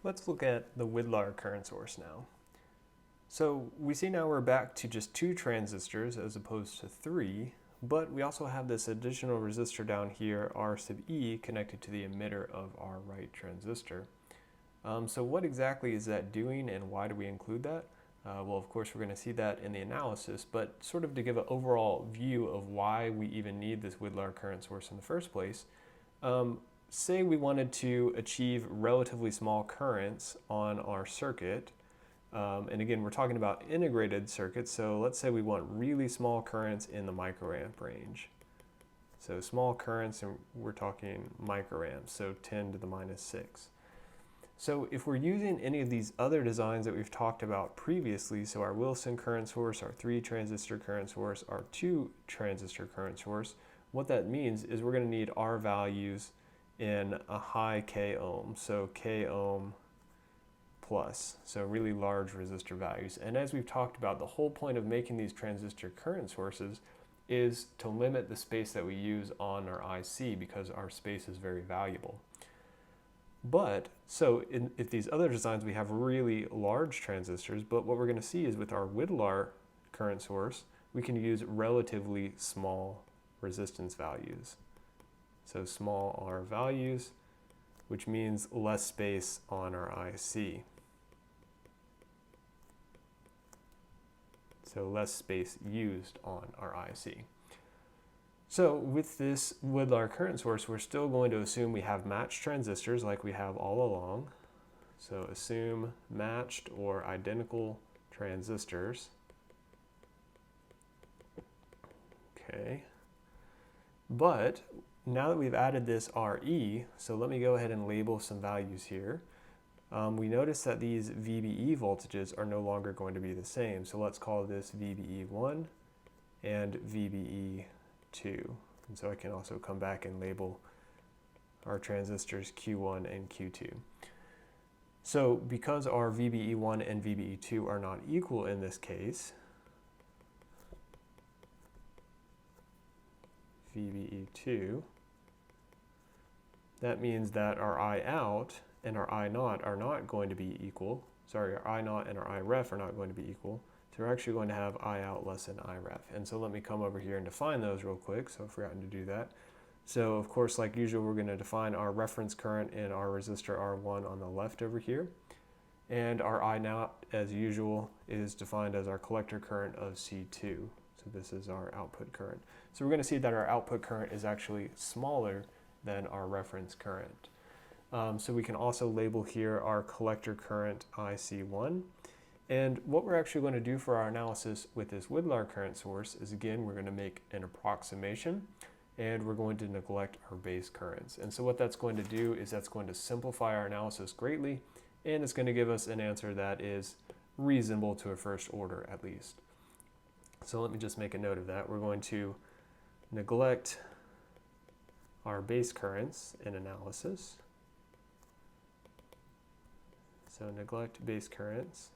Let's look at the Widlar current source now. So we see now we're back to just 2 transistors as opposed to 3, but we also have this additional resistor down here, R sub E, connected to the emitter of our right transistor. So what exactly is that doing and why do we include that? Well, of course, we're going to see that in the analysis, but sort of to give an overall view of why we even need this Widlar current source in the first place, say we wanted to achieve relatively small currents on our circuit, and again, we're talking about integrated circuits, so let's say we want really small currents in the microamp range. So small currents, and we're talking microamps, so 10 to the minus 6. So if we're using any of these other designs that we've talked about previously, so our Wilson current source, our 3 transistor current source, our 2 transistor current source, what that means is we're going to need R values in a high K ohm, so K ohm plus, so really large resistor values. And as we've talked about, the whole point of making these transistor current sources is to limit the space that we use on our IC because our space is very valuable. But, so if these other designs we have really large transistors, but what we're going to see is with our Widlar current source, we can use relatively small resistance values. So small R values, which means less space on our IC. So less space used on our IC. So with this Widlar current source, we're still going to assume we have matched transistors like we have all along. So assume matched or identical transistors. Okay. But now that we've added this RE, so let me go ahead and label some values here. We notice that these Vbe voltages are no longer going to be the same. So let's call this Vbe1 and Vbe2. And so I can also come back and label our transistors Q1 and Q2. So because our Vbe1 and Vbe2 are not equal in this case, Vbe2, that means that our I out and our I naught are not going to be equal. Sorry, our I naught and our I ref are not going to be equal. So we're actually going to have I out less than I ref. And so let me come over here and define those real quick. So I've forgotten to do that. So of course, like usual, we're going to define our reference current in our resistor R1 on the left over here. And our I naught, as usual, is defined as our collector current of C2. So this is our output current. So we're going to see that our output current is actually smaller than our reference current. So we can also label here our collector current IC1. And what we're actually going to do for our analysis with this Widlar current source is, again, we're going to make an approximation and we're going to neglect our base currents. And so what that's going to do is that's going to simplify our analysis greatly, and it's going to give us an answer that is reasonable to a first order at least. So let me just make a note of that. We're going to neglect our base currents in analysis. So neglect base currents.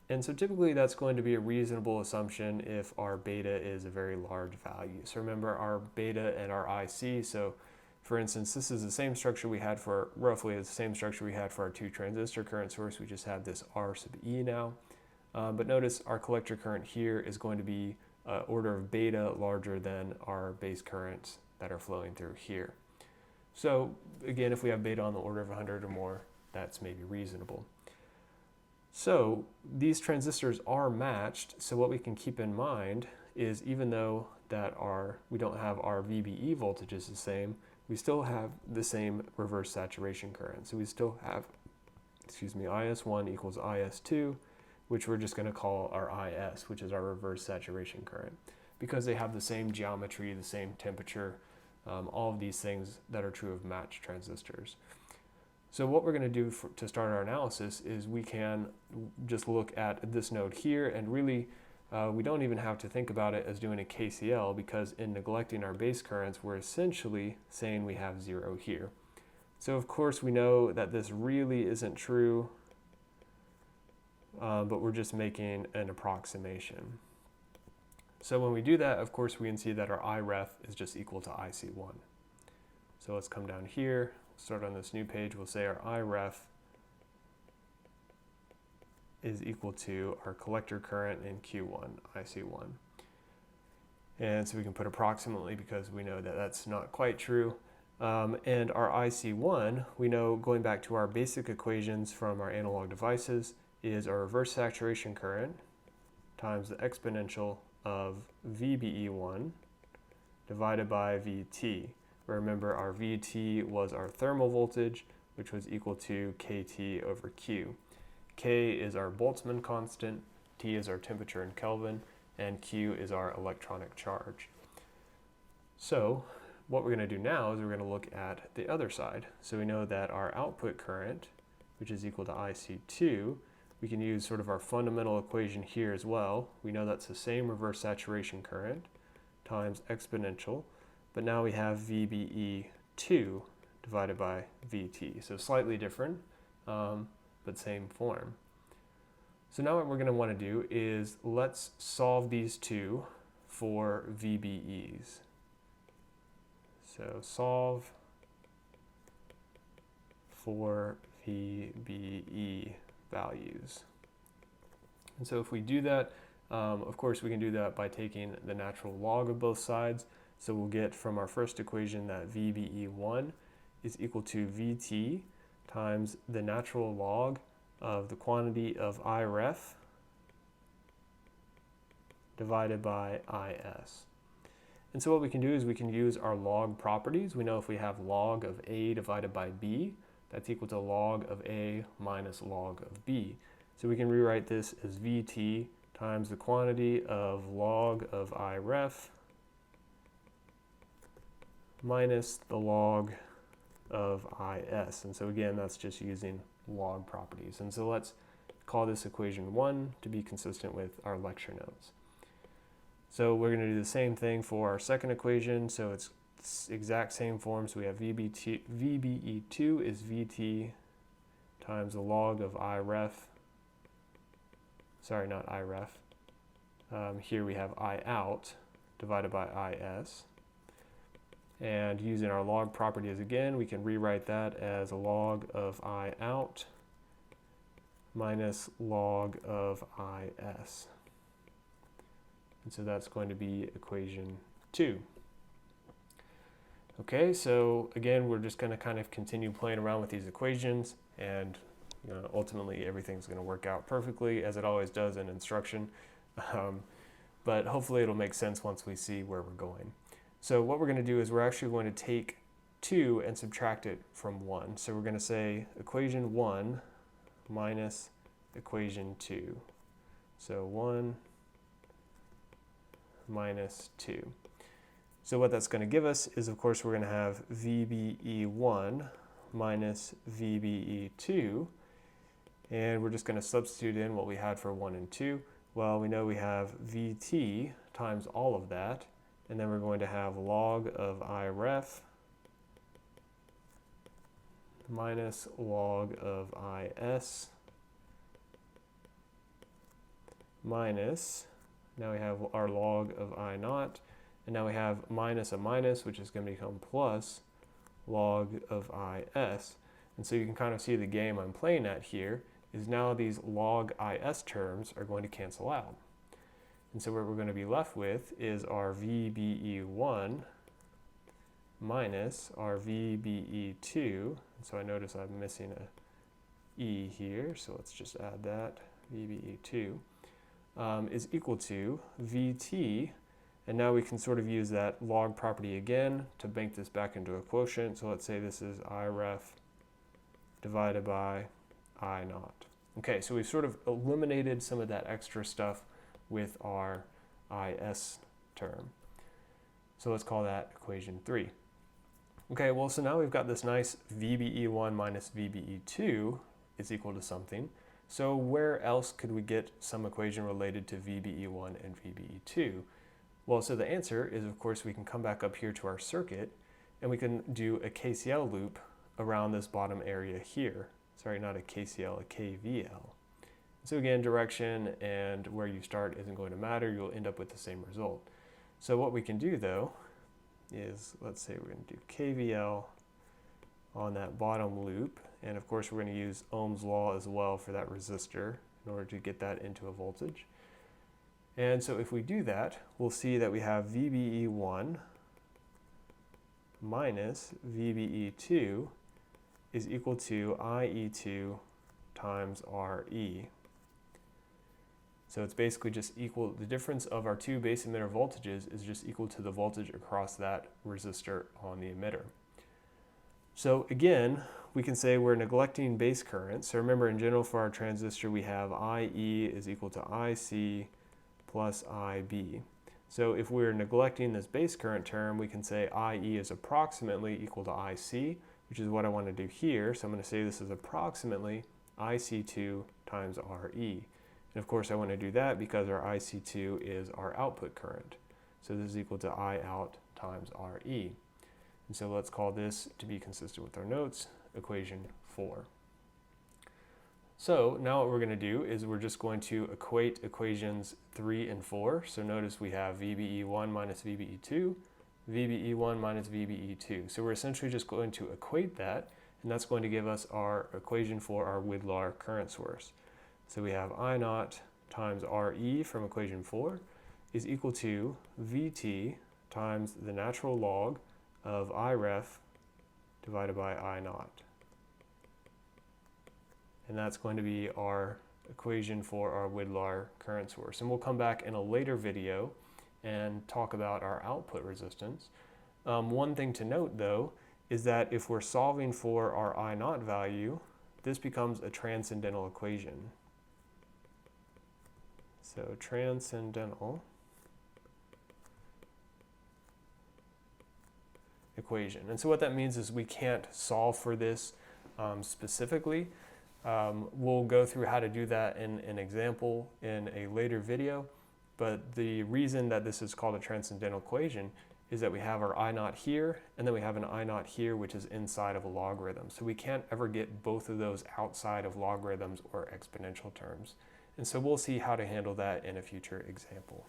And so typically that's going to be a reasonable assumption if our beta is a very large value. So remember our beta and our IC. So for instance, this is the same structure we had for, roughly the same structure we had for our 2 transistor current source. We just have this R sub E now. But notice our collector current here is going to be order of beta larger than our base currents that are flowing through here. So again, if we have beta on the order of 100 or more, that's maybe reasonable. So these transistors are matched, so what we can keep in mind is even though that we don't have our Vbe voltages the same, we still have the same reverse saturation current. So we still have, IS1 equals IS2, which we're just going to call our IS, which is our reverse saturation current, because they have the same geometry, the same temperature, all of these things that are true of matched transistors. So what we're going to do to start our analysis is we can just look at this node here, and really we don't even have to think about it as doing a KCL, because in neglecting our base currents, we're essentially saying we have 0 here. So of course we know that this really isn't true, but we're just making an approximation. So when we do that, of course, we can see that our I ref is just equal to IC1. So let's come down here, start on this new page. We'll say our IREF is equal to our collector current in Q1, IC1. And so we can put approximately because we know that that's not quite true. And our IC1, we know going back to our basic equations from our analog devices, is our reverse saturation current times the exponential of VBE1 divided by VT. Remember, our VT was our thermal voltage, which was equal to KT over Q. K is our Boltzmann constant, T is our temperature in Kelvin, and Q is our electronic charge. So what we're going to do now is we're going to look at the other side. So we know that our output current, which is equal to IC2, we can use sort of our fundamental equation here as well. We know that's the same reverse saturation current times exponential, but now we have VBE2 divided by VT. So slightly different, but same form. So now what we're going to want to do is let's solve these two for VBEs. So solve for VBE values. And so if we do that, of course we can do that by taking the natural log of both sides. So we'll get from our first equation that VBE1 is equal to VT times the natural log of the quantity of IREF divided by IS. And so what we can do is we can use our log properties. We know if we have log of A divided by B, that's equal to log of A minus log of B. So we can rewrite this as VT times the quantity of log of IREF minus the log of IS. And so again, that's just using log properties. And so let's call this equation 1 to be consistent with our lecture notes. So we're going to do the same thing for our second equation. So it's exact same form. So we have VBE2 is VT times the log of IREF. Sorry, not IREF. Here we have I out divided by IS. And using our log properties again, we can rewrite that as a log of I out minus log of IS. And so that's going to be equation 2. Okay, so again, we're just going to kind of continue playing around with these equations, and ultimately everything's going to work out perfectly, as it always does in instruction. But hopefully it'll make sense once we see where we're going. So what we're going to do is we're actually going to take 2 and subtract it from 1. So we're going to say equation 1 minus equation 2. So 1 minus 2. So what that's going to give us is, of course, we're going to have VBE1 minus VBE2. And we're just going to substitute in what we had for 1 and 2. Well, we know we have VT times all of that. And then we're going to have log of IREF minus log of IS minus, now we have our log of I naught, and now we have minus a minus, which is going to become plus log of IS. And so you can kind of see the game I'm playing at here is now these log IS terms are going to cancel out. And so what we're going to be left with is our VBE1 minus our VBE2. And so I notice I'm missing a E here, so let's just add that. VBE2 is equal to VT, and now we can sort of use that log property again to make this back into a quotient. So let's say this is IREF divided by I naught. Okay, so we've sort of eliminated some of that extra stuff with our IS term. So let's call that equation 3. Okay, well, so now we've got this nice VBE1 minus VBE2 is equal to something. So where else could we get some equation related to VBE1 and VBE2? Well, so the answer is, of course, we can come back up here to our circuit and we can do a KCL loop around this bottom area here. Sorry, not a KCL, a KVL. So again, direction and where you start isn't going to matter. You'll end up with the same result. So what we can do, though, is let's say we're going to do KVL on that bottom loop. And of course we're going to use Ohm's law as well for that resistor in order to get that into a voltage. And so if we do that, we'll see that we have VBE1 minus VBE2 is equal to IE2 times RE. So it's basically just equal, the difference of our two base emitter voltages is just equal to the voltage across that resistor on the emitter. So again, we can say we're neglecting base current. So remember, in general for our transistor we have IE is equal to IC plus IB. So if we're neglecting this base current term, we can say IE is approximately equal to IC, which is what I want to do here. So I'm going to say this is approximately IC2 times RE. And of course I want to do that because our IC2 is our output current. So this is equal to I out times RE. And so let's call this, to be consistent with our notes, equation 4. So now what we're going to do is we're just going to equate equations 3 and 4. So notice we have VBE1 minus VBE2, VBE1 minus VBE2. So we're essentially just going to equate that, and that's going to give us our equation for our Widlar current source. So we have I naught times RE from equation 4 is equal to VT times the natural log of I ref divided by I naught. And that's going to be our equation for our Widlar current source. And we'll come back in a later video and talk about our output resistance. One thing to note though is that if we're solving for our I naught value, this becomes a transcendental equation. So transcendental equation. And so what that means is we can't solve for this specifically. We'll go through how to do that in an example in a later video, but the reason that this is called a transcendental equation is that we have our I naught here, and then we have an I naught here, which is inside of a logarithm. So we can't ever get both of those outside of logarithms or exponential terms. And so we'll see how to handle that in a future example.